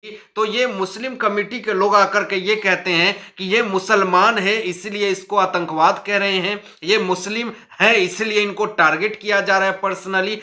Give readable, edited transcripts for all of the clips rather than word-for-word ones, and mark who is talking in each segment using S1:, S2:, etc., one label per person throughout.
S1: तो ये मुस्लिम कमेटी के लोग आकर के ये कहते हैं कि ये मुसलमान है इसलिए इसको आतंकवाद कह रहे हैं, ये मुस्लिम है इसलिए इनको टारगेट किया जा रहा है पर्सनली।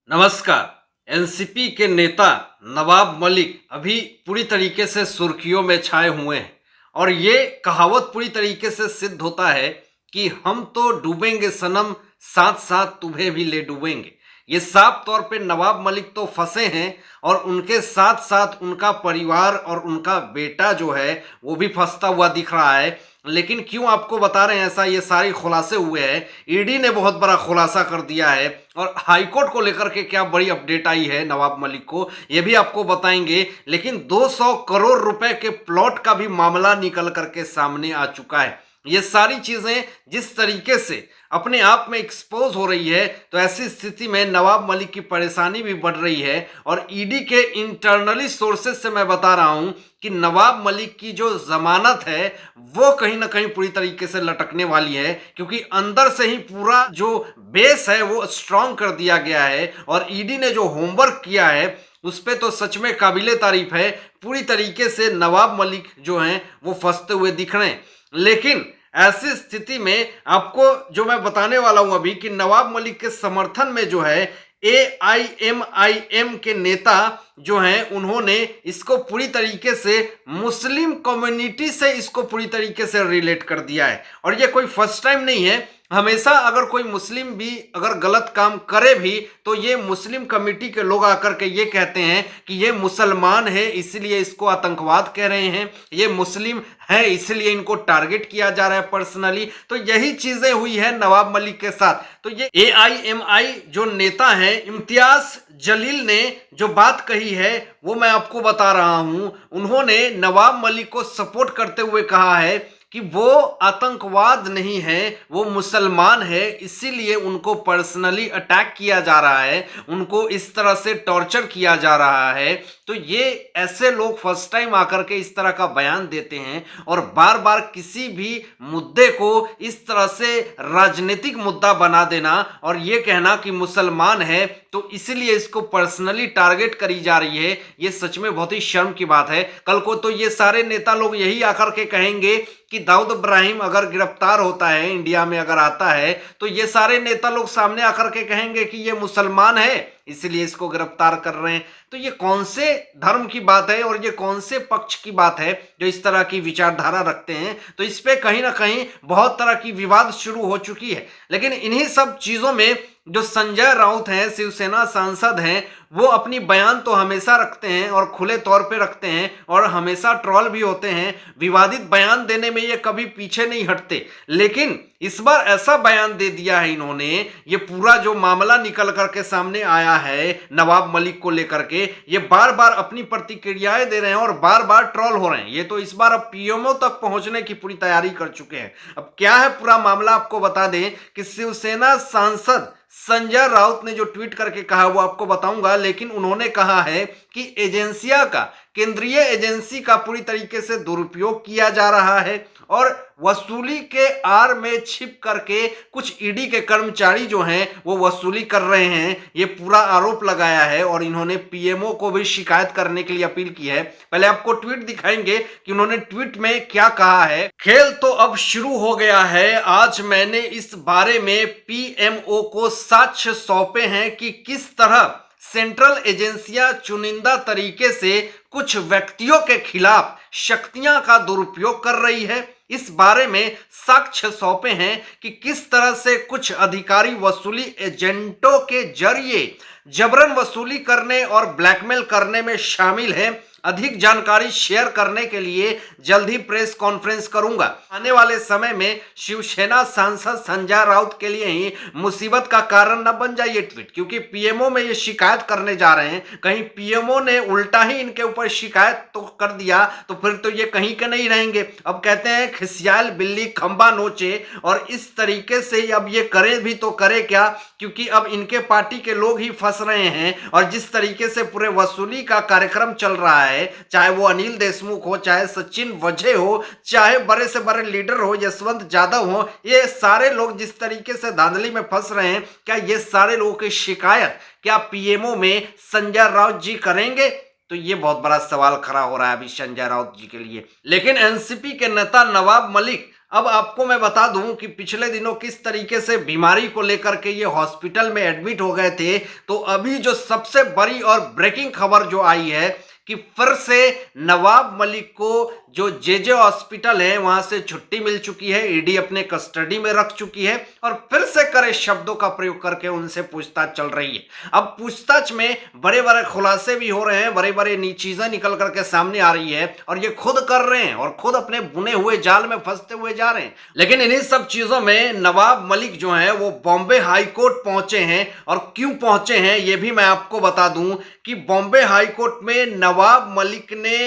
S1: नमस्कार। एनसीपी के नेता नवाब मलिक अभी पूरी तरीके से सुर्खियों में छाए हुए हैं और ये कहावत पूरी तरीके से सिद्ध होता है कि हम तो डूबेंगे सनम, साथ साथ तुम्हें भी ले डूबेंगे। ये साफ तौर पे नवाब मलिक तो फंसे हैं और उनके साथ साथ उनका परिवार और उनका बेटा जो है वो भी फंसता हुआ दिख रहा है। लेकिन क्यों आपको बता रहे हैं ऐसा, ये सारे खुलासे हुए हैं। ईडी ने बहुत बड़ा खुलासा कर दिया है और हाईकोर्ट को लेकर के क्या बड़ी अपडेट आई है नवाब मलिक को, ये भी आपको बताएंगे। लेकिन 200 करोड़ रुपए के प्लॉट का भी मामला निकल करके सामने आ चुका है। ये सारी चीजें जिस तरीके से अपने आप में एक्सपोज हो रही है, तो ऐसी स्थिति में नवाब मलिक की परेशानी भी बढ़ रही है। और ईडी के इंटरनली सोर्सेज से मैं बता रहा हूं कि नवाब मलिक की जो जमानत है वो कहीं ना कहीं पूरी तरीके से लटकने वाली है, क्योंकि अंदर से ही पूरा जो बेस है वो स्ट्रांग कर दिया गया है। और ईडी ने जो होमवर्क किया है उस पर तो सच में काबिले तारीफ है। पूरी तरीके से नवाब मलिक जो हैं वो फंसते हुए दिख रहे हैं। लेकिन ऐसी स्थिति में आपको जो मैं बताने वाला हूं अभी कि नवाब मलिक के समर्थन में जो है AIMIM के नेता जो हैं उन्होंने इसको पूरी तरीके से मुस्लिम कम्युनिटी से इसको पूरी तरीके से रिलेट कर दिया है। और ये कोई फर्स्ट टाइम नहीं है। हमेशा अगर कोई मुस्लिम भी अगर गलत काम करे भी तो ये मुस्लिम कमेटी के लोग आकर के ये कहते हैं कि ये मुसलमान है इसलिए इसको आतंकवाद कह रहे हैं, ये मुस्लिम है इसलिए इनको टारगेट किया जा रहा है पर्सनली। तो यही चीजें हुई है नवाब मलिक के साथ। तो ये AIMI जो नेता है इम्तियाज जलील ने जो बात कही है वो मैं आपको बता रहा हूं। उन्होंने नवाब मलिक को सपोर्ट करते हुए कहा है कि वो आतंकवाद नहीं है, वो मुसलमान है, इसीलिए उनको पर्सनली अटैक किया जा रहा है, उनको इस तरह से टॉर्चर किया जा रहा है। तो ये ऐसे लोग फर्स्ट टाइम आकर के इस तरह का बयान देते हैं और बार बार किसी भी मुद्दे को इस तरह से राजनीतिक मुद्दा बना देना और ये कहना कि मुसलमान है तो इसलिए इसको पर्सनली टारगेट करी जा रही है, ये सच में बहुत ही शर्म की बात है। कल को तो ये सारे नेता लोग यही आकर के कहेंगे कि दाऊद इब्राहिम अगर गिरफ्तार होता है, इंडिया में अगर आता है, तो ये सारे नेता लोग सामने आकर के कहेंगे कि ये मुसलमान है इसलिए इसको गिरफ्तार कर रहे हैं। तो ये कौन से धर्म की बात है और ये कौन से पक्ष की बात है जो इस तरह की विचारधारा रखते हैं? तो इस पे कहीं ना कहीं बहुत तरह की विवाद शुरू हो चुकी है। लेकिन इन्हीं सब चीजों में जो संजय राउत हैं, शिवसेना सांसद हैं, वो अपनी बयान तो हमेशा रखते हैं और खुले तौर पे रखते हैं और हमेशा ट्रोल भी होते हैं। विवादित बयान देने में ये कभी पीछे नहीं हटते। लेकिन इस बार ऐसा बयान दे दिया है इन्होंने, ये पूरा जो मामला निकल करके सामने आया है नवाब मलिक को लेकर के, ये बार बार अपनी प्रतिक्रियाएं दे रहे हैं और बार बार ट्रोल हो रहे हैं। ये तो इस बार अब PMO तक पहुंचने की पूरी तैयारी कर चुके हैं। अब क्या है पूरा मामला आपको बता दें कि शिवसेना सांसद संजय राउत ने जो ट्वीट करके कहा वो आपको बताऊंगा। लेकिन उन्होंने कहा है कि एजेंसिया का, केंद्रीय एजेंसी का पूरी तरीके से दुरुपयोग किया जा रहा है और वसूली के आड़ में छिप करके कुछ ईडी के कर्मचारी जो हैं वो वसूली कर रहे हैं, ये पूरा आरोप लगाया है। और इन्होंने PMO को भी शिकायत करने के लिए अपील की है। पहले आपको ट्वीट दिखाएंगे कि उन्होंने ट्वीट में क्या कहा है। खेल तो अब शुरू हो गया है। आज मैंने इस बारे में PMO को साक्ष्य सौंपे हैं कि किस तरह सेंट्रल एजेंसियां चुनिंदा तरीके से कुछ व्यक्तियों के खिलाफ शक्तियां का दुरुपयोग कर रही है। इस बारे में साक्ष्य सौंपे हैं कि किस तरह से कुछ अधिकारी वसूली एजेंटों के जरिए जबरन वसूली करने और ब्लैकमेल करने में शामिल हैं। अधिक जानकारी शेयर करने के लिए जल्द ही प्रेस कॉन्फ्रेंस करूंगा। आने वाले समय में शिवसेना सांसद संजय राउत के लिए ही मुसीबत का कारण न बन जाए ये ट्वीट, क्योंकि PMO में ये शिकायत करने जा रहे हैं। कहीं PMO ने उल्टा ही इनके ऊपर शिकायत तो कर दिया तो फिर तो ये कहीं के नहीं रहेंगे। अब कहते हैं खिसियाल बिल्ली खंबा नोचे, और इस तरीके से अब ये करे भी तो करे क्या, क्योंकि अब इनके पार्टी के लोग ही फंस फंस रहे हैं और जिस तरीके से पूरे वसूली का कार्यक्रम चल रहा है, चाहे वो अनिल देशमुख हो, चाहे सचिन वजह हो, चाहे बड़े से बड़े लीडर हो, यशवंत यादव हो, ये सारे लोग जिस तरीके से धांधली में फंस रहे हैं, क्या ये सारे लोगों की शिकायत क्या पीएमओ में संजय राउत जी करेंगे? तो ये बहुत बड़ा सवाल खड़ा हो रहा है अभी संजय राउत जी के लिए। लेकिन एनसीपी के नेता नवाब मलिक, अब आपको मैं बता दूं कि पिछले दिनों किस तरीके से बीमारी को लेकर के ये हॉस्पिटल में एडमिट हो गए थे, तो अभी जो सबसे बड़ी और ब्रेकिंग खबर जो आई है कि फिर से नवाब मलिक को जो जेजे हॉस्पिटल है वहां से छुट्टी मिल चुकी है, ईडी अपने कस्टडी में रख चुकी है और फिर से कड़े शब्दों का प्रयोग करके उनसे पूछताछ चल रही है। अब पूछताछ में बड़े बड़े खुलासे भी हो रहे हैं, बड़े बड़े चीजें निकल करके सामने आ रही है और ये खुद कर रहे हैं और खुद अपने बुने हुए जाल में फंसते हुए जा रहे हैं। लेकिन इन्हीं सब चीजों में नवाब मलिक जो है वो बॉम्बे हाईकोर्ट पहुंचे हैं और क्यों पहुंचे हैं ये भी मैं आपको बता दूं कि बॉम्बे हाईकोर्ट में नवाब मलिक ने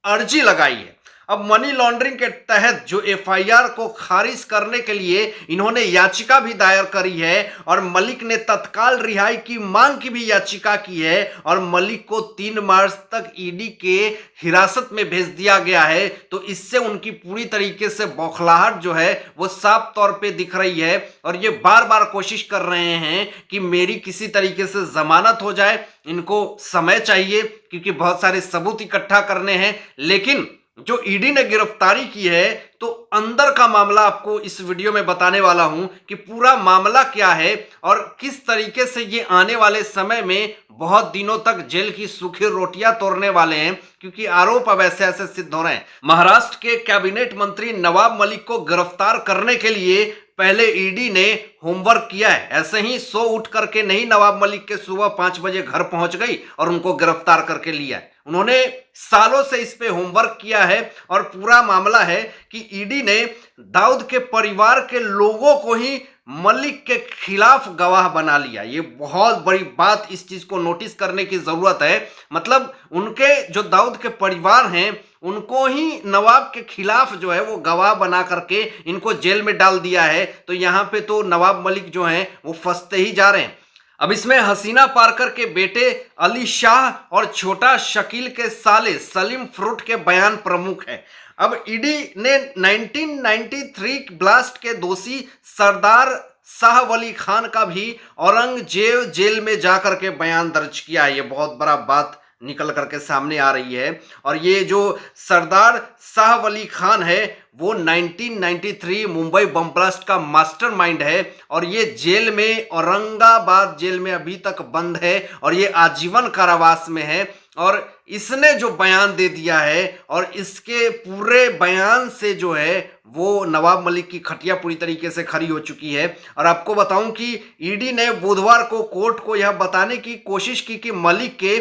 S1: अर्जी लगाई है। अब मनी लॉन्ड्रिंग के तहत जो एफआईआर को खारिज करने के लिए इन्होंने याचिका भी दायर करी है और मलिक ने तत्काल रिहाई की मांग की भी याचिका की है और मलिक को 3 मार्च तक ईडी के हिरासत में भेज दिया गया है। तो इससे उनकी पूरी तरीके से बौखलाहट जो है वो साफ तौर पे दिख रही है और ये बार बार कोशिश कर रहे हैं कि मेरी किसी तरीके से जमानत हो जाए। इनको समय चाहिए क्योंकि बहुत सारे सबूत इकट्ठा करने हैं। लेकिन जो ईडी ने गिरफ्तारी की है तो अंदर का मामला आपको इस वीडियो में बताने वाला हूं कि पूरा मामला क्या है और किस तरीके से ये आने वाले समय में बहुत दिनों तक जेल की सूखी रोटियां तोड़ने वाले हैं, क्योंकि आरोप अब ऐसे ऐसे सिद्ध हो रहे हैं। महाराष्ट्र के कैबिनेट मंत्री नवाब मलिक को गिरफ्तार करने के लिए पहले ईडी ने होमवर्क किया है। ऐसे ही सो उठ करके नहीं नवाब मलिक के सुबह 5 बजे घर पहुंच गई और उनको गिरफ्तार करके लिया है। उन्होंने सालों से इस पे होमवर्क किया है और पूरा मामला है कि ईडी ने दाऊद के परिवार के लोगों को ही मलिक के खिलाफ गवाह बना लिया। ये बहुत बड़ी बात, इस चीज को नोटिस करने की जरूरत है। मतलब उनके जो दाऊद के परिवार हैं उनको ही नवाब के खिलाफ जो है वो गवाह बना करके इनको जेल में डाल दिया है। तो यहाँ पे तो नवाब मलिक जो हैं वो फंसते ही जा रहे हैं। अब इसमें हसीना पारकर के बेटे अली शाह और छोटा शकील के साले सलीम फ्रूट के बयान प्रमुख है। अब ईडी ने 1993 ब्लास्ट के दोषी सरदार शाह वली खान का भी औरंगजेब जेल में जाकर के बयान दर्ज किया है। ये बहुत बड़ा बात निकल करके सामने आ रही है और ये जो सरदार शाह वली खान है वो 1993 मुंबई बम ब्लास्ट का मास्टरमाइंड है और ये जेल में, औरंगाबाद जेल में अभी तक बंद है और ये आजीवन कारावास में है। और इसने जो बयान दे दिया है और इसके पूरे बयान से जो है वो नवाब मलिक की खटिया पूरी तरीके से खड़ी हो चुकी है। और आपको बताऊं कि ईडी ने बुधवार को कोर्ट को यह बताने की कोशिश की कि मलिक के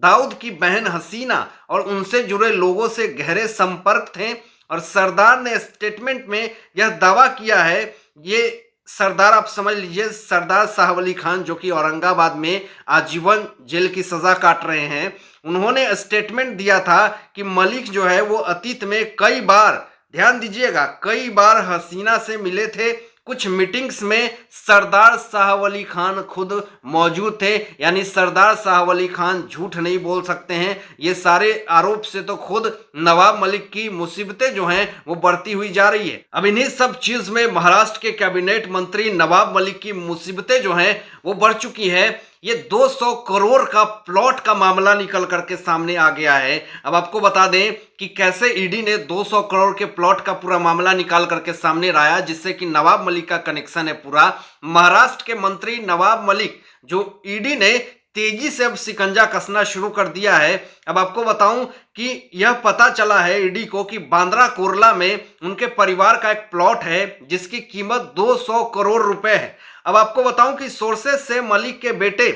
S1: दाऊद की बहन हसीना और उनसे जुड़े लोगों से गहरे संपर्क थे और सरदार ने स्टेटमेंट में यह दावा किया है। ये सरदार आप समझ लीजिए, सरदार शाह वली खान जो कि औरंगाबाद में आजीवन जेल की सजा काट रहे हैं, उन्होंने स्टेटमेंट दिया था कि मलिक जो है वो अतीत में कई बार, ध्यान दीजिएगा, कई बार हसीना से मिले थे। कुछ मीटिंग्स में सरदार शाह वली खान खुद मौजूद थे। यानी सरदार शाह वली खान झूठ नहीं बोल सकते हैं। ये सारे आरोप से तो खुद नवाब मलिक की मुसीबतें जो हैं वो बढ़ती हुई जा रही है। अब इन्हीं सब चीज में महाराष्ट्र के कैबिनेट मंत्री नवाब मलिक की मुसीबतें जो हैं वो बढ़ चुकी है। ये 200 करोड़ का प्लॉट का मामला निकल करके सामने आ गया है। अब आपको बता दें कि कैसे ईडी ने 200 करोड़ के प्लॉट का पूरा मामला निकाल करके सामने लाया, जिससे कि नवाब मलिक का कनेक्शन है पूरा। महाराष्ट्र के मंत्री नवाब मलिक जो ईडी ने तेजी से अब शिकंजा कसना शुरू कर दिया है। अब आपको बताऊं कि यह पता चला है ईडी को कि बांद्रा कुर्ला में उनके परिवार का एक प्लॉट है जिसकी कीमत 200 करोड़ रुपए है। अब आपको बताऊं कि सोर्सेस से मलिक के बेटे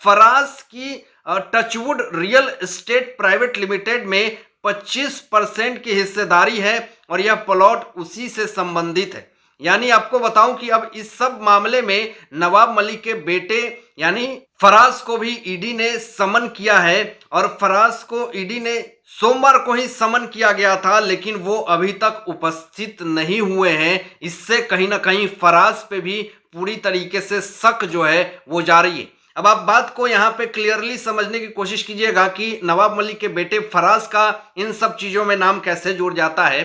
S1: फराज की Touchwood Real Estate Private Limited में 25% की हिस्सेदारी है और यह प्लॉट उसी से संबंधित है। यानी आपको बताऊं कि अब इस सब मामले में नवाब मलिक के बेटे यानी फराज को भी ईडी ने समन किया है और फराज को ईडी ने सोमवार को ही समन किया गया था, लेकिन वो अभी तक उपस्थित नहीं हुए हैं। इससे कहीं ना कहीं फराज पे भी पूरी तरीके से शक जो है वो जा रही है। अब आप बात को यहाँ पे क्लियरली समझने की कोशिश कीजिएगा कि नवाब मलिक के बेटे फराज का इन सब चीजों में नाम कैसे जुड़ जाता है।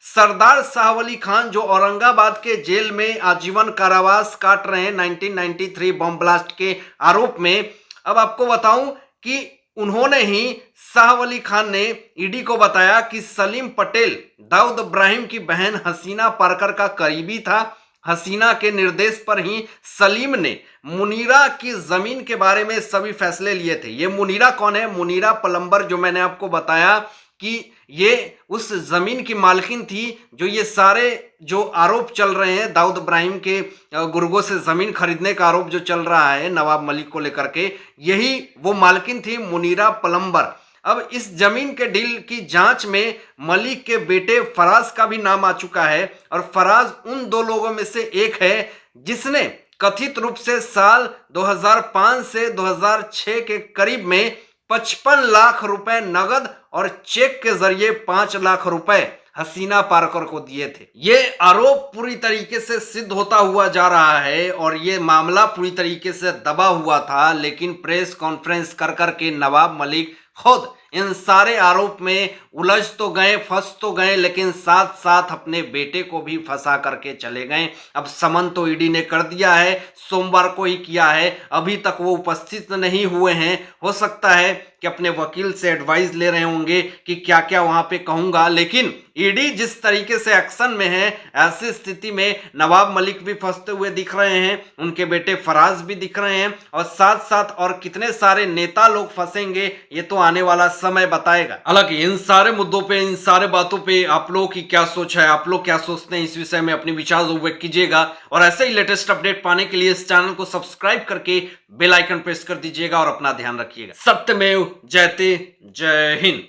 S1: सरदार साहब अली खान जो औरंगाबाद के जेल में आजीवन कारावास काट रहे हैं 1993 बम ब्लास्ट के आरोप में। अब आपको बताऊं कि उन्होंने ही साहब अली खान ने ईडी को बताया कि सलीम पटेल दाऊद इब्राहिम की बहन हसीना पारकर का करीबी था। हसीना के निर्देश पर ही सलीम ने मुनीरा की जमीन के बारे में सभी फैसले लिए थे। ये मुनीरा कौन है? मुनीरा प्लम्बर, जो मैंने आपको बताया कि ये उस जमीन की मालकिन थी जो ये सारे जो आरोप चल रहे हैं दाऊद इब्राहिम के गुर्गों से जमीन खरीदने का आरोप जो चल रहा है नवाब मलिक को लेकर के, यही वो मालकिन थी मुनीरा प्लम्बर। अब इस जमीन के डील की जांच में मलिक के बेटे फराज का भी नाम आ चुका है और फराज उन दो लोगों में से एक है जिसने कथित रूप से साल 2005 से 2006 के करीब में 55 लाख रुपए नगद और चेक के जरिए 5 लाख रुपए हसीना पारकर को दिए थे। ये आरोप पूरी तरीके से सिद्ध होता हुआ जा रहा है और ये मामला पूरी तरीके से दबा हुआ था, लेकिन प्रेस कॉन्फ्रेंस कर करके नवाब मलिक खुद इन सारे आरोप में उलझ तो गए, फंस तो गए, लेकिन साथ साथ अपने बेटे को भी फंसा करके चले गए। अब समन तो ईडी ने कर दिया है, सोमवार को ही किया है, अभी तक वो उपस्थित नहीं हुए हैं। हो सकता है कि अपने वकील से एडवाइस ले रहे होंगे कि क्या क्या वहां पे कहूंगा, लेकिन ईडी जिस तरीके से एक्शन में है, ऐसी स्थिति में नवाब मलिक भी फंसते हुए दिख रहे हैं, उनके बेटे फराज भी दिख रहे हैं और साथ साथ और कितने सारे नेता लोग फंसेंगे ये तो आने वाला समय बताएगा। हालांकि इन सारे मुद्दों पे, इन सारे बातों पे आप लोगों की क्या सोच है, आप लोग क्या सोचते हैं इस विषय में अपने विचार व्यक्त कीजिएगा और ऐसे ही लेटेस्ट अपडेट पाने के लिए इस चैनल को सब्सक्राइब करके बेल आइकन प्रेस कर दीजिएगा और अपना ध्यान रखिएगा। सत्यमेव जयते, जय हिंद।